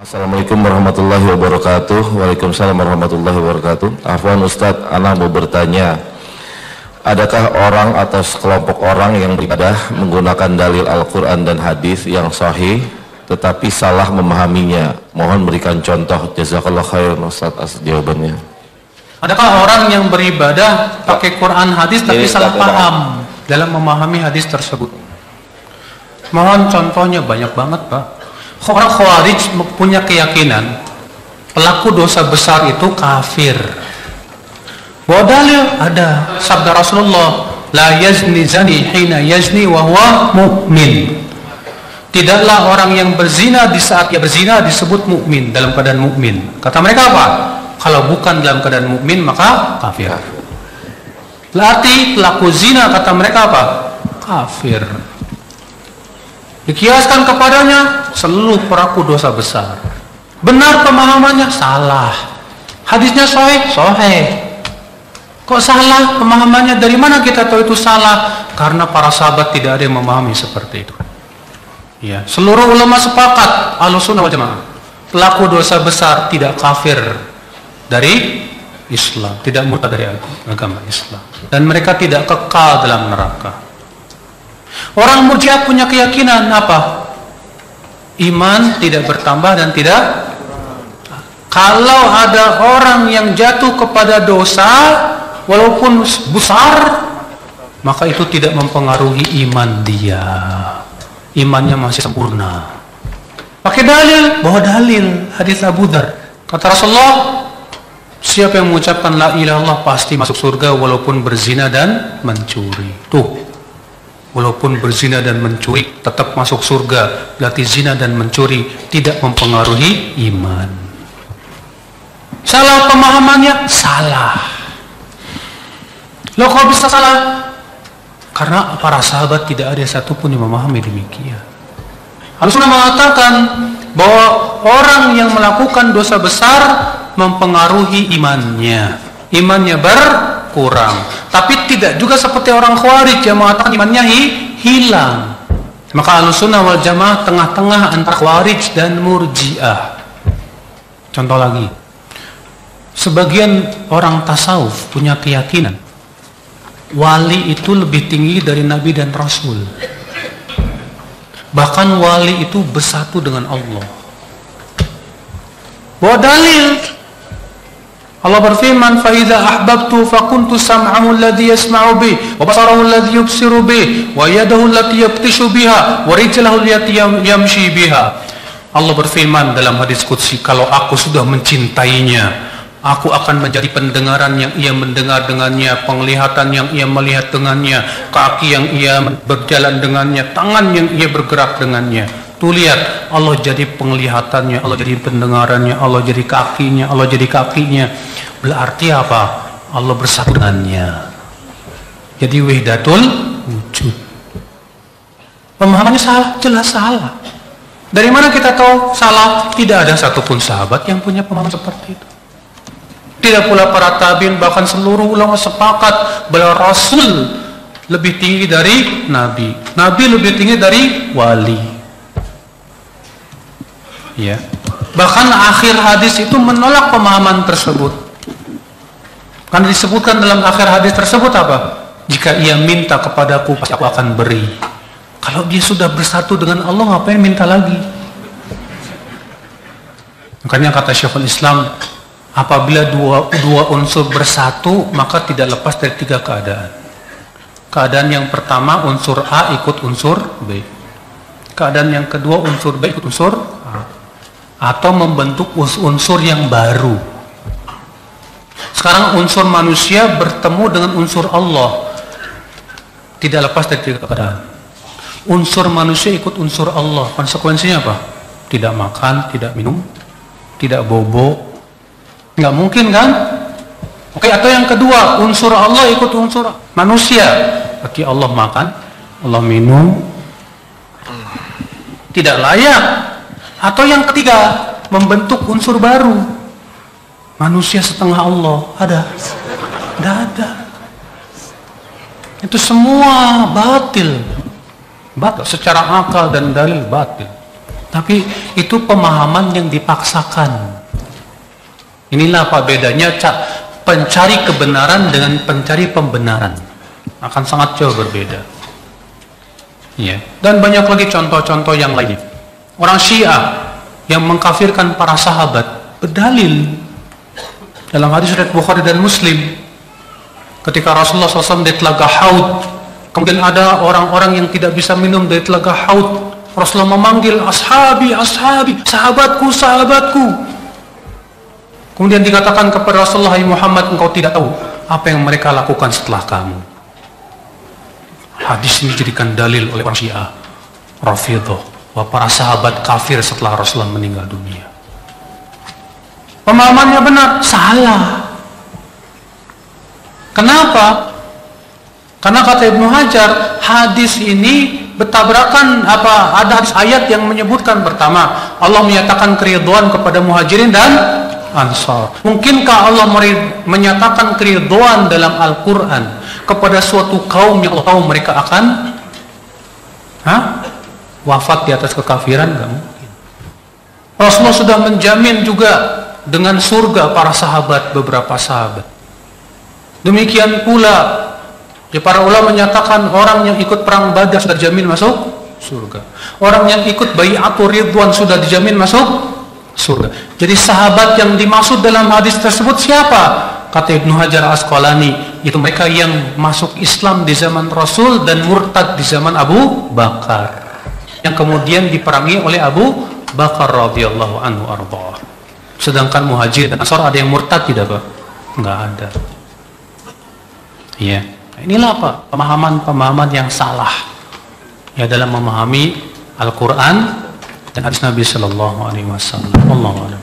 Assalamualaikum warahmatullahi wabarakatuh. Waalaikumsalam warahmatullahi wabarakatuh. Afwan Ustadz, ana mau bertanya, adakah orang atau sekelompok orang yang beribadah menggunakan dalil Al-Quran dan hadis yang sahih tetapi salah memahaminya? Mohon berikan contoh. Jazakallah khairan Ustadz atas jawabannya. Adakah orang yang beribadah pakai Quran hadis tapi salah paham dalam memahami hadis tersebut? Mohon contohnya, banyak banget Pak. Orang Khawarij punya keyakinan pelaku dosa besar itu kafir. Bahwa dalil ada sabda Rasulullah, la yazni zani hina yazni wa huwa mu'min. Tidaklah orang yang berzina di saat ia berzina disebut mukmin, dalam keadaan mukmin. Kata mereka apa? Kalau bukan dalam keadaan mukmin maka kafir. Berarti pelaku zina kata mereka apa? Kafir. Dikiaskan kepadanya seluruh pelaku dosa besar. Benar pemahamannya? Salah. Hadisnya sahih? Sahih. Kok salah pemahamannya? Dari mana kita tahu itu salah? Karena para sahabat tidak ada yang memahami seperti itu. Ya, seluruh ulama sepakat, Ahlussunnah wal Jamaah, pelaku dosa besar tidak kafir dari Islam, tidak murtad dari agama Islam, dan mereka tidak kekal dalam neraka. Orang Murji'ah punya keyakinan apa? Iman tidak bertambah dan tidak. Kalau ada orang yang jatuh kepada dosa walaupun besar, maka itu tidak mempengaruhi iman dia. Imannya masih sempurna. Pakai dalil, bawa dalil hadis Abu Dzar. Kata Rasulullah, siapa yang mengucapkan la ilaha illallah pasti masuk surga walaupun berzina dan mencuri. Tuh. Walaupun berzina dan mencuri tetap masuk surga. Berarti zina dan mencuri tidak mempengaruhi iman. Salah pemahamannya? Salah. Loh kok bisa salah? Karena para sahabat tidak ada satupun yang memahami demikian. Ahlussunnah mengatakan bahwa orang yang melakukan dosa besar mempengaruhi imannya. Imannya berkurang. Tapi tidak juga seperti orang Khawarij yang mengatakan imannya hilang. Maka Ahlussunnah wal Jamaah tengah-tengah antara Khawarij dan Murji'ah. Contoh lagi, sebagian orang tasawuf punya keyakinan wali itu lebih tinggi dari Nabi dan Rasul. Bahkan wali itu bersatu dengan Allah. Bawa dalil. Allah berfirman, فَإِذَا أَحْبَبْتُ فَكُنْتُ سَمْعَهُ الَّذِي يَسْمَعُ بِهِ وَبَصَرَهُ الَّذِي يُبْصِرُ بِهِ وَيَدَهُ الَّتِي يَبْطِشُ بِهَا وَرِجْلَهُ الَّتِي يَمْشِي بِهَا. Allah berfirman dalam hadis qudsi, kalau aku sudah mencintainya, aku akan menjadi pendengaran yang ia mendengar dengannya, penglihatan yang ia melihat dengannya, kaki yang ia berjalan dengannya, tangan yang ia bergerak dengannya. Tuh lihat, Allah jadi penglihatannya, Allah jadi pendengarannya, Allah jadi kakinya, Allah jadi kakinya. Berarti apa? Allah bersatu dengannya. Jadi wahdatul wujud. Pemahamannya salah, jelas salah. Dari mana kita tahu salah? Tidak ada satupun sahabat yang punya pemahaman seperti itu. Tidak pula para tabi'in, bahkan seluruh ulama sepakat bahwa Rasul lebih tinggi dari Nabi. Nabi lebih tinggi dari wali. Ya. Bahkan akhir hadis itu menolak pemahaman tersebut. Karena disebutkan dalam akhir hadis tersebut apa? Jika ia minta kepadaku, pasti aku akan beri. Kalau dia sudah bersatu dengan Allah, ngapain minta lagi? Makanya kata Syekhul Islam, apabila dua unsur bersatu, maka tidak lepas dari tiga keadaan. Keadaan yang pertama, unsur A ikut unsur B. Keadaan yang kedua, unsur B ikut unsur A. Atau membentuk unsur yang baru. Sekarang unsur manusia bertemu dengan unsur Allah. Tidak lepas dari tiga keadaan. Unsur manusia ikut unsur Allah. Konsekuensinya apa? Tidak makan, tidak minum, tidak bobo. Nggak mungkin kan? Oke, atau yang kedua, unsur Allah ikut unsur manusia. Berarti Allah makan, Allah minum, tidak layak. Atau yang ketiga, membentuk unsur baru. Manusia setengah Allah. Ada? Tidak ada. Itu semua batil. Batil secara akal dan dalil batil. Tapi itu pemahaman yang dipaksakan. Inilah apa bedanya pencari kebenaran dengan pencari pembenaran. Akan sangat jauh berbeda. Ya. Dan banyak lagi contoh-contoh yang lain. Orang Syiah yang mengkafirkan para sahabat berdalil dalam hadis riwayat Bukhari dan Muslim, ketika Rasulullah SAW di Telaga Haud, kemudian ada orang-orang yang tidak bisa minum dari Telaga Haud, Rasulullah memanggil ashabi, ashabi, sahabatku, sahabatku. Kemudian dikatakan kepada Rasulullah, Muhammad, engkau tidak tahu apa yang mereka lakukan setelah kamu. Hadis ini dijadikan dalil oleh orang Syiah Rafidhah bahwa para sahabat kafir setelah Rasulullah meninggal dunia. Pemahamannya benar, salah. Kenapa? Karena kata Ibnu Hajar, hadis ini bertabrakan ada hadis ayat yang menyebutkan pertama, Allah menyatakan keridhaan kepada Muhajirin dan Ansar. Mungkinkah Allah menyatakan keridhaan dalam Al-Quran kepada suatu kaum yang Allah tahu mereka akan wafat di atas kekafiran? Gak mungkin. Rasulullah sudah menjamin juga dengan surga para sahabat, beberapa sahabat. Demikian pula para ulama menyatakan orang yang ikut perang Badar sudah dijamin masuk surga. Orang yang ikut bai'atul ridwan sudah dijamin masuk surga. Jadi sahabat yang dimaksud dalam hadis tersebut siapa? Kata Ibnu Hajar Asqalani, itu mereka yang masuk Islam di zaman Rasul dan murtad di zaman Abu Bakar, yang kemudian diperangi oleh Abu Bakar radhiyallahu anhu arba. Sedangkan Muhajir dan Ansar ada yang murtad tidak, Pak? Enggak ada. Iya. Inilah apa? Pemahaman-pemahaman yang salah ya dalam memahami Al-Quran dan hadis Nabi Sallallahu Alaihi Wasallam. Wallahu a'lam.